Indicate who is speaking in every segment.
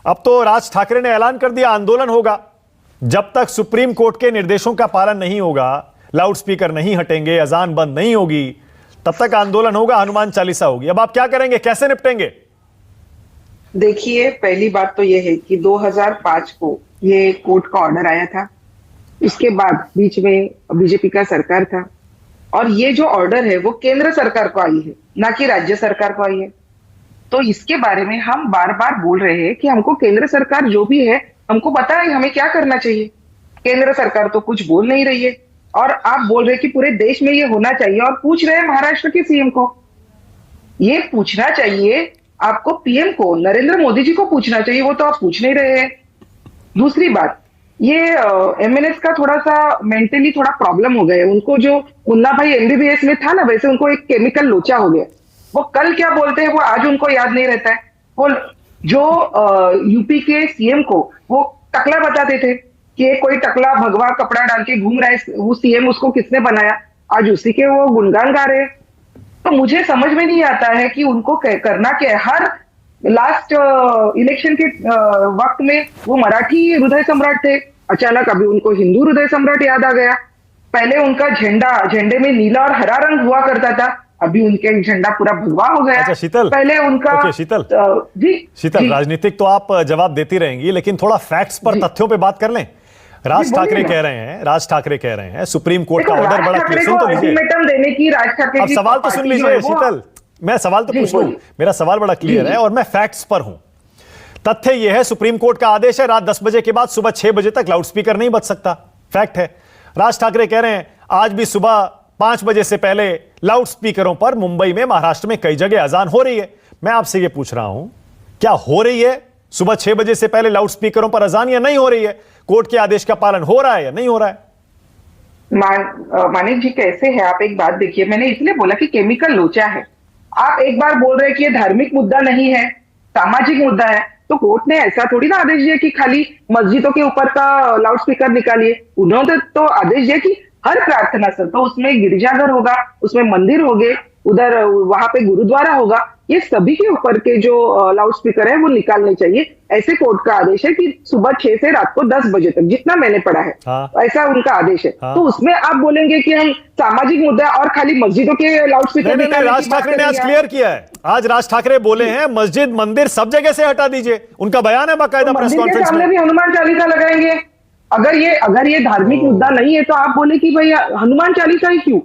Speaker 1: अब तो राज ठाकरे ने ऐलान कर दिया आंदोलन होगा। जब तक सुप्रीम कोर्ट के निर्देशों का पालन नहीं होगा, लाउड स्पीकर नहीं हटेंगे, अजान बंद नहीं होगी, तब तक आंदोलन होगा, हनुमान चालीसा होगी। अब आप क्या करेंगे, कैसे निपटेंगे?
Speaker 2: देखिए, पहली बात तो यह है कि 2005 को ये कोर्ट का ऑर्डर आया था। इसके बाद बीच में बीजेपी का सरकार था और ये जो ऑर्डर है वो केंद्र सरकार को आई है, ना कि राज्य सरकार को आई है। तो इसके बारे में हम बार बार बोल रहे हैं कि हमको केंद्र सरकार जो भी है हमको पता है हमें क्या करना चाहिए। केंद्र सरकार तो कुछ बोल नहीं रही है और आप बोल रहे हैं कि पूरे देश में ये होना चाहिए और पूछ रहे हैं महाराष्ट्र के सीएम को। ये पूछना चाहिए आपको, पीएम को, नरेंद्र मोदी जी को पूछना चाहिए, वो तो आप पूछ नहीं रहे हैं। दूसरी बात, ये एमएनएस का थोड़ा सा मेंटली थोड़ा प्रॉब्लम हो गया है उनको। जो मुन्ना भाई एमबीबीएस में था ना, वैसे उनको एक केमिकल लोचा हो गया। वो कल क्या बोलते हैं वो आज उनको याद नहीं रहता है। वो जो यूपी के सीएम को वो टकला बताते थे कि कोई टकला भगवा कपड़ा डाल के घूम रहा है, वो सीएम उसको किसने बनाया, आज उसी के वो गुणगान गा रहे हैं। तो मुझे समझ में नहीं आता है कि उनको करना क्या है। हर लास्ट इलेक्शन के वक्त में वो मराठी हृदय सम्राट थे, अचानक अभी उनको हिंदू हृदय सम्राट याद आ गया। पहले उनका झंडे में नीला और हरा रंग हुआ करता था, अभी उनके झंडा पूरा भगवा हो गया।
Speaker 1: अच्छा शीतल,
Speaker 2: पहले उनका
Speaker 1: शीतल
Speaker 2: जी
Speaker 1: शीतल, राजनीतिक तो आप जवाब देती रहेंगी, लेकिन थोड़ा फैक्ट्स पर, तत्थों पे बात कर लें। राज ठाकरे कह रहे हैं सुप्रीम कोर्ट का ऑर्डर बड़ा क्लियर। सुन तो लीजिए,
Speaker 2: देने की राज ठाकरे
Speaker 1: अब सवाल तो सुन लीजिए शीतल, मैं सवाल तो पूछ लूं, मेरा सवाल बड़ा क्लियर है और मैं फैक्ट्स पर हूं। तथ्य यह है, सुप्रीम कोर्ट का आदेश है रात 10 बजे के बाद सुबह 6 बजे तक लाउड स्पीकर नहीं बज सकता। फैक्ट है। राज ठाकरे कह रहे हैं आज भी सुबह 5 बजे से पहले लाउड स्पीकरों पर मुंबई में, महाराष्ट्र में कई जगह अजान हो रही है। मैं आपसे यह पूछ रहा हूं, क्या हो रही है सुबह 6 बजे से पहले लाउड स्पीकरों पर अजान, या नहीं हो रही है? कोर्ट के आदेश का पालन हो रहा है या नहीं हो रहा है?
Speaker 2: मानिक जी, कैसे है आप, एक बात देखिए, मैंने इसलिए बोला कि केमिकल लोचा है। आप एक बार बोल रहे हैं कि ये धार्मिक मुद्दा नहीं है, सामाजिक मुद्दा है, तो कोर्ट ने ऐसा थोड़ी ना आदेश दिया कि खाली मस्जिदों के ऊपर का लाउड स्पीकर निकालिए। उन्होंने तो आदेश दिया कि हर प्रार्थना स्थल, तो उसमें गिरजाघर होगा, उसमें मंदिर होंगे, उधर वहां पे गुरुद्वारा होगा, ये सभी के ऊपर के जो लाउड स्पीकर है वो निकालने चाहिए। ऐसे कोर्ट का आदेश है कि सुबह 6 से रात को 10 बजे तक, जितना मैंने पढ़ा है। ऐसा उनका आदेश है। तो उसमें आप बोलेंगे कि हम सामाजिक मुद्दा और खाली मस्जिदों के लाउड स्पीकर।
Speaker 1: राज ठाकरे ने आज क्लियर किया है, आज राज ठाकरे बोले हैं मस्जिद मंदिर सब जगह से हटा दीजिए। उनका बयान है बाकायदा प्रेस कॉन्फ्रेंस में।
Speaker 2: भी हनुमान चालीसा लगाएंगे। अगर ये धार्मिक मुद्दा नहीं है तो आप बोले कि भाई हनुमान चालीसा ही क्यों?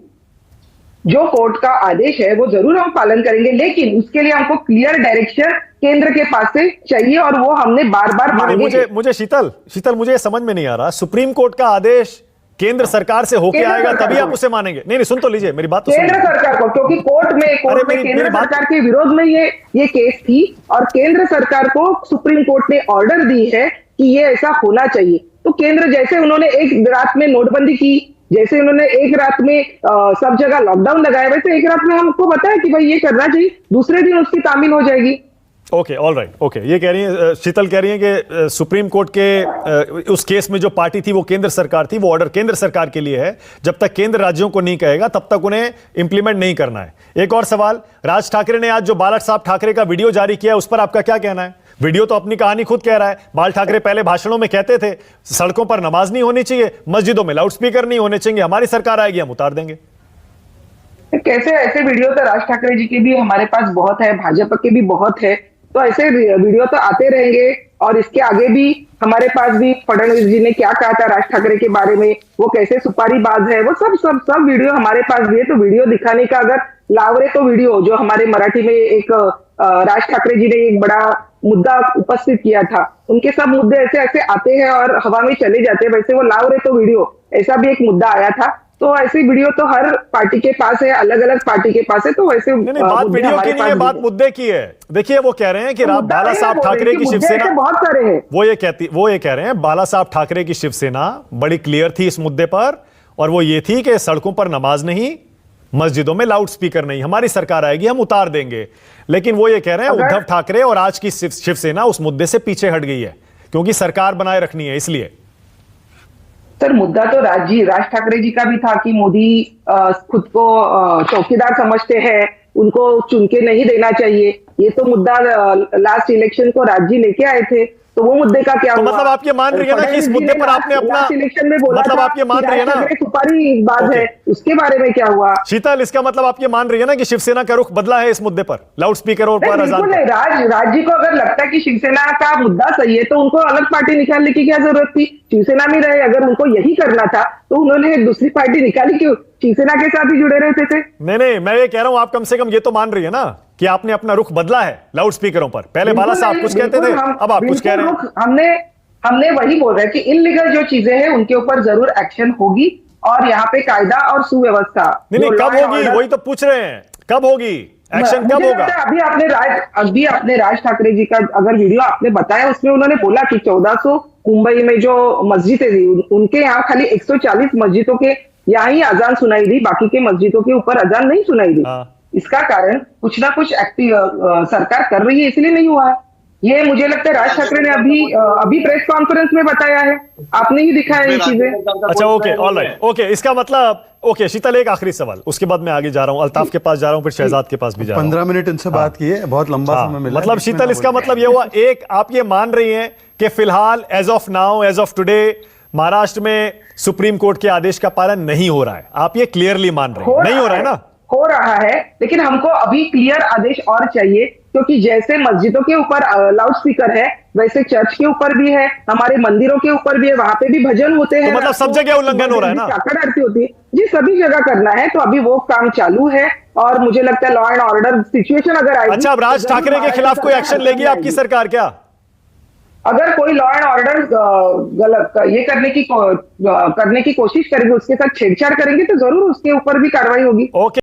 Speaker 2: जो कोर्ट का आदेश है वो जरूर हम पालन करेंगे, लेकिन उसके लिए हमको क्लियर डायरेक्शन केंद्र के पास से चाहिए और वो हमने बार बार मांगे।
Speaker 1: मुझे शीतल मुझे समझ में नहीं आ रहा, सुप्रीम कोर्ट का आदेश केंद्र सरकार से होके आएगा तभी आप उसे मानेंगे? नहीं, सुन तो लीजिए मेरी बात तो।
Speaker 2: केंद्र सरकार को, क्योंकि कोर्ट में केंद्र सरकार के विरोध में ये केस थी और केंद्र सरकार को सुप्रीम कोर्ट ने ऑर्डर दी है कि ये ऐसा होना चाहिए। तो केंद्र, जैसे उन्होंने एक रात में नोटबंदी की, जैसे उन्होंने एक रात में सब जगह लॉकडाउन लगाया, वैसे एक रात में हमको पता है कि भाई ये करना चाहिए, दूसरे दिन उसकी तामील हो जाएगी।
Speaker 1: Okay, all right, okay. ये कह रही है शीतल, कह रही है कि सुप्रीम कोर्ट के उस केस में जो पार्टी थी वो केंद्र सरकार थी, वो ऑर्डर केंद्र सरकार के लिए है। जब तक केंद्र राज्यों को नहीं कहेगा तब तक उन्हें इंप्लीमेंट नहीं करना है। एक और सवाल, राज ठाकरे ने आज जो बालक साहब ठाकरे का वीडियो जारी किया उस पर आपका क्या कहना है? वीडियो तो अपनी कहानी खुद कह रहा है। बाल ठाकरे पहले भाषणों में कहते थे सड़कों पर नमाज नहीं होनी चाहिए, मस्जिदों में लाउड स्पीकर नहीं होने चाहिए, हमारी सरकार आएगी हम उतार देंगे।
Speaker 2: कैसे ऐसे वीडियो तो राज ठाकरे जी के भी हमारे पास बहुत है, भाजपा के भी बहुत है, तो ऐसे वीडियो तो आते रहेंगे। और इसके आगे भी हमारे पास भी फडणवीस जी ने क्या कहा था राज ठाकरे के बारे में, वो कैसे सुपारीबाज है, वो सब वीडियो हमारे पास भी है। तो वीडियो दिखाने का अगर लावरे तो वीडियो जो हमारे मराठी में एक राज ठाकरे जी ने एक बड़ा मुद्दा उपस्थित किया था, उनके सब मुद्दे ऐसे ऐसे आते हैं और हवा में चले जाते हैं, वैसे वो लावरे तो वीडियो ऐसा भी एक मुद्दा आया था। तो ऐसी वीडियो तो हर पार्टी के पास है, अलग अलग पार्टी के पास है। तो वैसे
Speaker 1: बात वीडियो की नहीं है, बात मुद्दे की है। देखिए वो कह रहे हैं कि बाला साहब ठाकरे की शिवसेना,
Speaker 2: बहुत सारे हैं,
Speaker 1: वो ये कह रहे हैं बाला साहब ठाकरे की शिवसेना बड़ी क्लियर थी इस मुद्दे पर, और वो ये थी कि सड़कों पर नमाज नहीं, मस्जिदों में लाउड स्पीकर नहीं, हमारी सरकार आएगी हम उतार देंगे। लेकिन वो ये कह रहे हैं उद्धव ठाकरे और आज की शिवसेना उस मुद्दे से पीछे हट गई है क्योंकि सरकार बनाए रखनी है इसलिए।
Speaker 2: सर, मुद्दा तो राज ठाकरे जी का भी था कि मोदी खुद को चौकीदार समझते हैं, उनको चुन के नहीं देना चाहिए। ये तो मुद्दा लास्ट इलेक्शन को राज जी लेके आए थे। तो वो मुद्दे का क्या
Speaker 1: तो
Speaker 2: हुआ?
Speaker 1: मतलब आप ये मान रही है ना कि इस मुद्दे पर आपने अपना,
Speaker 2: इलेक्शन में बोला
Speaker 1: मतलब
Speaker 2: था
Speaker 1: आप ये मान
Speaker 2: कि
Speaker 1: रही है ना,
Speaker 2: राज ठाकरे सुपारी बाज
Speaker 1: ओके।
Speaker 2: है, उसके बारे में क्या हुआ?
Speaker 1: शीतल, इसका मतलब आप ये मान रही है ना कि शिवसेना का रुख बदला है इस मुद्दे पर, लाउड स्पीकर और
Speaker 2: नहीं,
Speaker 1: पर अजान
Speaker 2: बिल्कुल
Speaker 1: पर?
Speaker 2: नहीं। राज जी को अगर लगता है कि शिवसेना का मुद्दा सही है तो उनको अलग पार्टी निकालने की क्या जरूरत थी? शिवसेना में रहे, अगर उनको यही करना था तो उन्होंने एक दूसरी पार्टी निकाली क्यों? शिवसेना के साथ ही जुड़े रहते थे।
Speaker 1: नहीं नहीं, मैं ये कह रहा हूं, आप कम से कम ये तो मान रही है ना कि आपने अपना रुख बदला है लाउड स्पीकरों पर। पहले बाला साहब कुछ कहते थे, अब आप कुछ कह रहे हैं।
Speaker 2: हमने वही बोल रहे हैं कि इनलीगल जो चीजें हैं उनके ऊपर जरूर एक्शन होगी, और यहाँ पे कायदा और सुव्यवस्था
Speaker 1: नहीं नहीं,
Speaker 2: जो
Speaker 1: कब
Speaker 2: law and
Speaker 1: होगी
Speaker 2: order-
Speaker 1: वही तो पूछ रहे हैं, कब होगी एक्शन, कब
Speaker 2: मुझे
Speaker 1: होगा?
Speaker 2: लगता है अभी आपने राज ठाकरे जी का अगर वीडियो आपने बताया, उसमें उन्होंने बोला कि 1400 मुंबई में जो मस्जिदें थी उनके यहाँ खाली 140 मस्जिदों के यहाँ ही अजान सुनाई दी, बाकी के मस्जिदों के ऊपर अजान नहीं सुनाई दी।
Speaker 1: हाँ।
Speaker 2: इसका कारण कुछ ना कुछ सरकार कर रही है, इसलिए नहीं हुआ है। ये मुझे लगता है राज ठाकरे ने अभी प्रेस कॉन्फ्रेंस में बताया है, आपने ही दिखाया ये चीजें।
Speaker 1: अच्छा, ओके, ऑल राइट, ओके, इसका मतलब ओके। शीतल, एक आखिरी सवाल, उसके बाद मैं आगे जा रहा हूं, अल्ताफ के पास जा रहा हूं, फिर शहजाद के पास भी जा रहा हूं।
Speaker 3: 15 मिनट इनसे बात की है, बहुत लंबा समय मिला।
Speaker 1: मतलब शीतल, इसका मतलब ये हुआ, एक आप ये मान रही हैं कि फिलहाल as of now, as of today, Maharashtra में सुप्रीम कोर्ट के आदेश का पालन नहीं हो रहा है, आप ये क्लियरली मान रहे हैं? नहीं हो रहा है ना?
Speaker 2: हो रहा है, लेकिन हमको अभी क्लियर आदेश और चाहिए, क्योंकि जैसे मस्जिदों के ऊपर लाउड स्पीकर है, वैसे चर्च के ऊपर भी है, हमारे मंदिरों के ऊपर भी है, वहां पे भी भजन होते हैं।
Speaker 1: तो मतलब सब जगह उल्लंघन हो रहा है ना?
Speaker 2: चाकड़ आरती होती है जी, सभी जगह करना है, तो अभी वो काम चालू है, और मुझे लगता है लॉ एंड ऑर्डर सिचुएशन अगर आएगी।
Speaker 1: अच्छा, अब राज ठाकरे के खिलाफ कोई एक्शन लेगी आपकी सरकार क्या?
Speaker 2: अगर कोई लॉ एंड ऑर्डर गलत ये करने की कोशिश करेंगे, उसके साथ छेड़छाड़ करेंगे, तो जरूर उसके ऊपर भी कार्रवाई होगी।
Speaker 1: ओके।